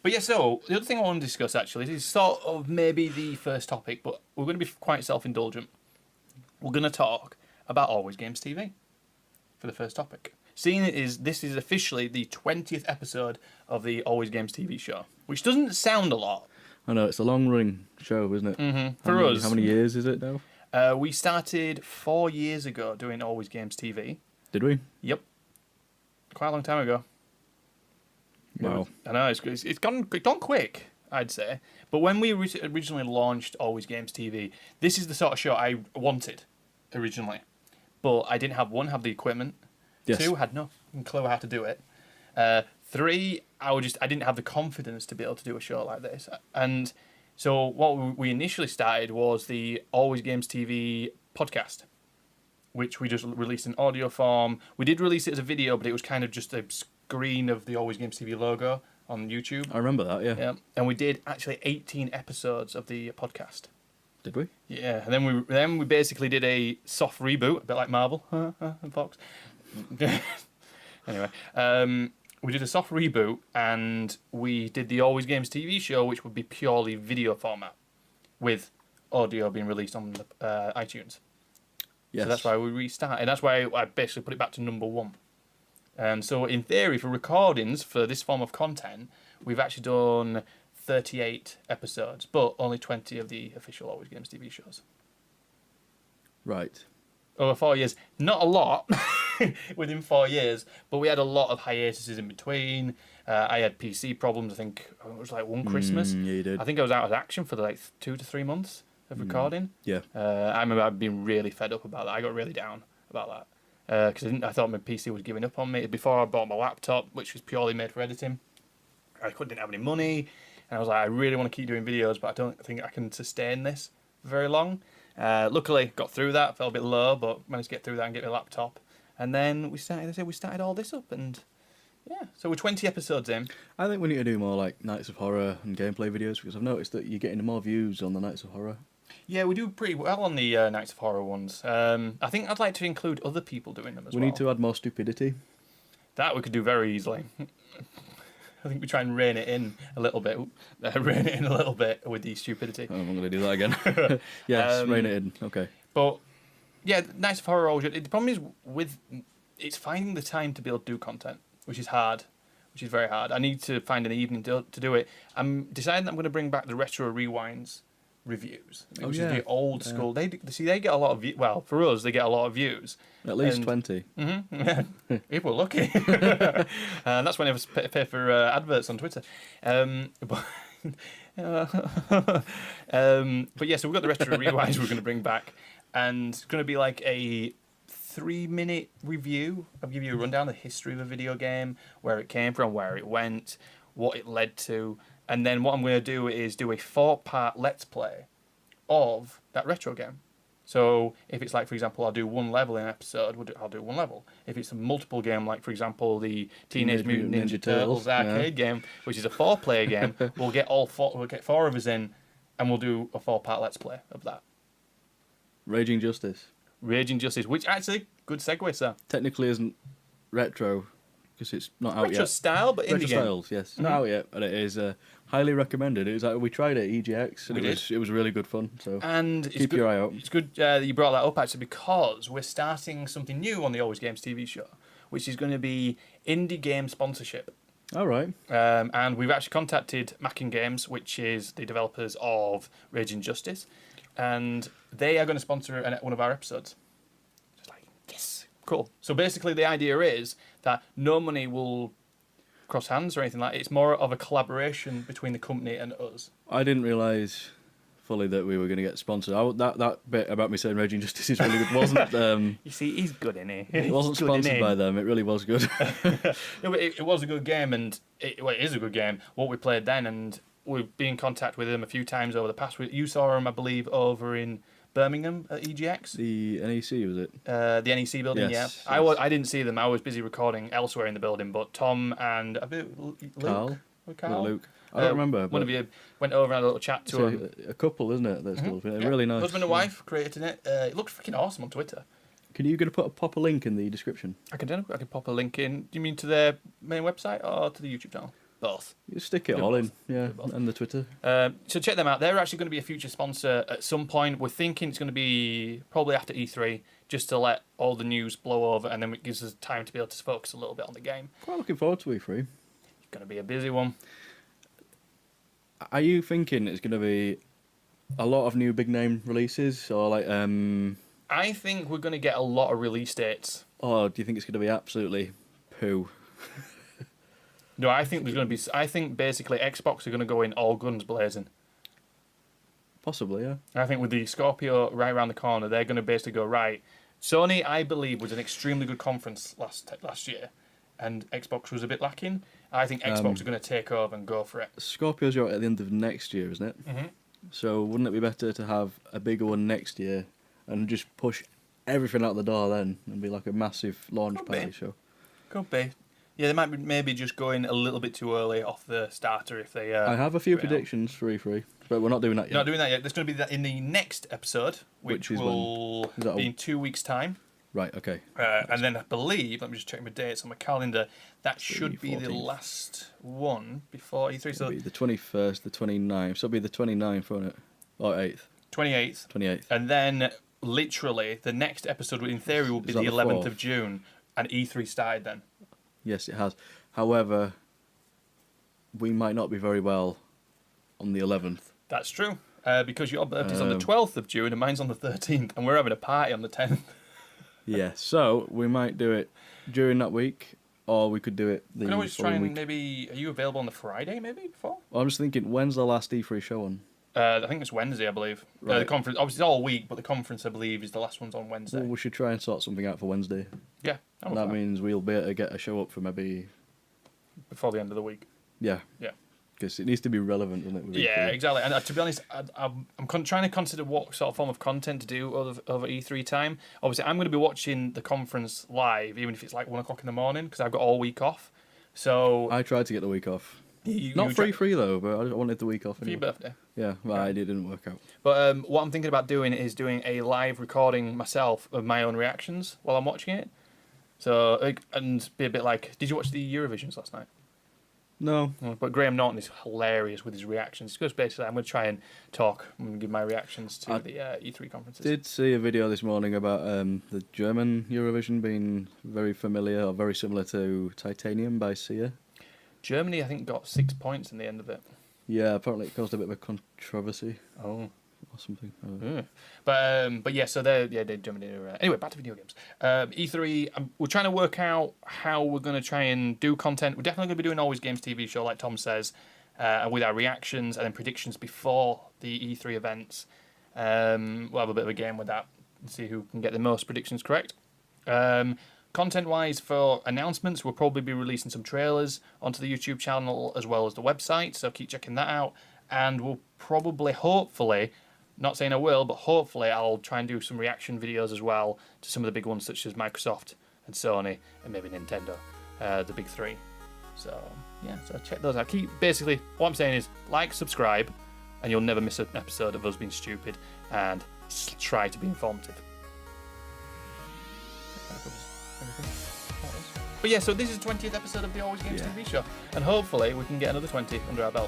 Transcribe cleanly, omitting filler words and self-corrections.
But yeah, so the other thing I want to discuss actually is sort of maybe the first topic, but we're going to be quite self-indulgent. We're going to talk about Always Games TV for the first topic. Seeing this is officially the 20th episode of the Always Games TV show, which doesn't sound a lot. I know, it's a long-running show, isn't it? Mm-hmm. For us. How many years is it now? We started 4 years ago doing Always Games TV. Did we? Yep. Quite a long time ago. Wow. I know, it's gone quick, I'd say. But when we originally launched Always Games TV, this is the sort of show I wanted originally. But I didn't have the equipment. Yes. 2, had no clue how to do it. 3, I didn't have the confidence to be able to do a show like this. And so what we initially started was the Always Games TV podcast, which we just released in audio form. We did release it as a video, but it was kind of just a screen of the Always Games TV logo on YouTube. I remember that, yeah. And we did actually 18 episodes of the podcast. Did we? Yeah, and then we basically did a soft reboot, a bit like Marvel and Fox. Anyway, we did a soft reboot, and we did the Always Games TV show, which would be purely video format, with audio being released on the, iTunes. Yes. So that's why we restarted. That's why I basically put it back to number 1. So in theory, for recordings for this form of content, we've actually done 38 episodes, but only 20 of the official Always Games TV shows. Right. Over 4 years. Not a lot within 4 years, but we had a lot of hiatuses in between. I had PC problems, I think it was like one Christmas. Yeah, you did. I think I was out of action for like 2 to 3 months of recording. Yeah. I remember being really fed up about that. I got really down about that. Because I thought my PC was giving up on me. Before I bought my laptop, which was purely made for editing, I didn't have any money, and I was like, I really want to keep doing videos, but I don't think I can sustain this for very long. Luckily, got through that. Felt a bit low, but managed to get through that and get my laptop. And then we started all this up, and yeah, so we're 20 episodes in. I think we need to do more like Nights of Horror and gameplay videos, because I've noticed that you're getting more views on the Nights of Horror. Yeah, we do pretty well on the Nights of Horror ones. I think I'd like to include other people doing them as well. We need to add more stupidity. That we could do very easily. I think we try and rein it in a little bit. With the stupidity. Oh, I'm going to do that again. Yes, rein it in. Okay. But yeah, Nights of Horror. The problem is it's finding the time to be able to do content, which is hard. Which is very hard. I need to find an evening to do it. I'm deciding that I'm going to bring back the Retro Rewinds reviews, which is the old school. They get a lot of well, for us they get a lot of views. At least 20. Mm-hmm. If we're lucky. And that's when I pay for adverts on Twitter. But yeah, so we've got the Retro Rewinds we're going to bring back, and it's going to be like a 3-minute review. I'll give you a rundown of the history of a video game, where it came from, where it went, what it led to. And then what I'm going to do is do a 4-part Let's Play of that retro game. So if it's like, for example, I'll do one level in an episode, I'll do one level. If it's a multiple game, like, for example, the Teenage Mutant Ninja Turtles arcade game, which is a 4-player game, we'll get 4 of us in, and we'll do a 4-part Let's Play of that. Raging Justice, which actually, good segue, sir. technically isn't retro, because it's not out Retro yet. style, but indie Retro game. styles, yes. Not out yet, but it is highly recommended. It was we tried it at EGX, and it was really good fun. So and keep your eye out. It's good that you brought that up, actually, because we're starting something new on the Always Games TV show, which is going to be indie game sponsorship. All right. And we've actually contacted Mackin Games, which is the developers of Raging Justice, and they are going to sponsor one of our episodes. Just like, yes, cool. So basically the idea is that no money will cross hands or anything like that. It's more of a collaboration between the company and us. I didn't realise fully that we were going to get sponsored. That bit about me saying Raging Justice is really good wasn't... you see, he's good, isn't he? It wasn't sponsored by them. It really was good. No, but it was a good game, and it is a good game, what we played then, and we've been in contact with them a few times over the past week. You saw them, I believe, over in Birmingham at EGX. The NEC, was it? The NEC building, yes, yeah. Yes. I didn't see them. I was busy recording elsewhere in the building, but Tom and Carl? Carl? Luke. I don't remember. One of you went over and had a little chat to him. A couple, isn't it? That's really nice. Husband and wife created it. It looked freaking awesome on Twitter. Can you pop a link in the description? I can pop a link in. Do you mean to their main website or to the YouTube channel? Both. You stick it Do all both. in, yeah, Do both. and the Twitter. So check them out. They're actually going to be a future sponsor at some point. We're thinking it's going to be probably after E3, just to let all the news blow over, and then it gives us time to be able to focus a little bit on the game. Quite looking forward to E3. It's going to be a busy one. Are you thinking it's going to be a lot of new big name releases, or like, I think we're going to get a lot of release dates. or do you think it's going to be absolutely poo? No, I think there's going to be. I think basically Xbox are going to go in all guns blazing. Possibly, yeah. I think with the Scorpio right around the corner, they're going to basically go right. Sony, I believe, was an extremely good conference last year, and Xbox was a bit lacking. I think Xbox are going to take over and go for it. Scorpio's out at the end of next year, isn't it? Mhm. So wouldn't it be better to have a bigger one next year and just push everything out the door then and be like a massive launch Could party be. show? Could be. Yeah, they might be maybe just going a little bit too early off the starter if they. I have a few do it out. predictions for E3, but we're not doing that yet. Not doing that yet. There's going to be that in the next episode, which Which is will Is that be a- in 2 weeks' time. Right, okay. And then I believe, let me just check my dates on my calendar, that should be the 14th. last one before E3. It'll So be the 21st, the 29th. So it'll be the 29th, won't it? Or 8th? 28th. 28th. And then literally the next episode, in theory, will be Is the that the 11th 4th? of June. And E3 started then. Yes, it has. However, we might not be very well on the 11th. That's true. Because your birthday's on the Um, 12th of June and mine's on the 13th. And we're having a party on the 10th. Yeah, so we might do it during that week, or we could do it the We can always try following and week. maybe. Are you available on the Friday maybe before? Well, I'm just thinking, when's the last E3 show on? I think it's Wednesday, I believe. The Right. conference, obviously, it's all week, but the conference, I believe, is the last one's on Wednesday. Well, we should try and sort something out for Wednesday. Yeah, I'm And that fine. means we'll be able to get a show up for maybe, Before the end of the week. yeah. Yeah. Because it needs to be relevant, doesn't it? with Yeah, E3? exactly. And to be honest, I'm trying to consider what sort of form of content to do over E3 time. Obviously, I'm going to be watching the conference live, even if it's like 1 o'clock in the morning, because I've got all week off. So I tried to get the week off. you Not try- free though, but I wanted the week off for your anyway. birthday. Yeah, well, it didn't work out. But what I'm thinking about doing is doing a live recording myself of my own reactions while I'm watching it. So and be a bit like, did you watch the Eurovisions last night? No, But Graham Norton is hilarious with his reactions. Because basically, I'm going to try and talk and give my reactions to I the E3 conferences. did see a video this morning about the German Eurovision being very familiar or very similar to Titanium by Sia. Germany, I think, got 6 points in the end of it. Yeah, apparently it caused a bit of a controversy Oh. or something. I don't know. But yeah, so they Germany. Anyway, back to video games. E3. We're trying to work out how we're going to try and do content. We're definitely going to be doing Always Games TV show, like Tom says, with our reactions and then predictions before the E3 events. We'll have a bit of a game with that and see who can get the most predictions correct. Content-wise, for announcements, we'll probably be releasing some trailers onto the YouTube channel as well as the website, so keep checking that out. And we'll probably, hopefully, not saying I will, but hopefully I'll try and do some reaction videos as well to some of the big ones such as Microsoft and Sony and maybe Nintendo, the big three. So, yeah, so check those out. Basically, what I'm saying is like, subscribe, and you'll never miss an episode of us being stupid and try to be informative. But yeah, so this is the 20th episode of the Always Games Yeah. TV show, and hopefully we can get another 20 under our belt.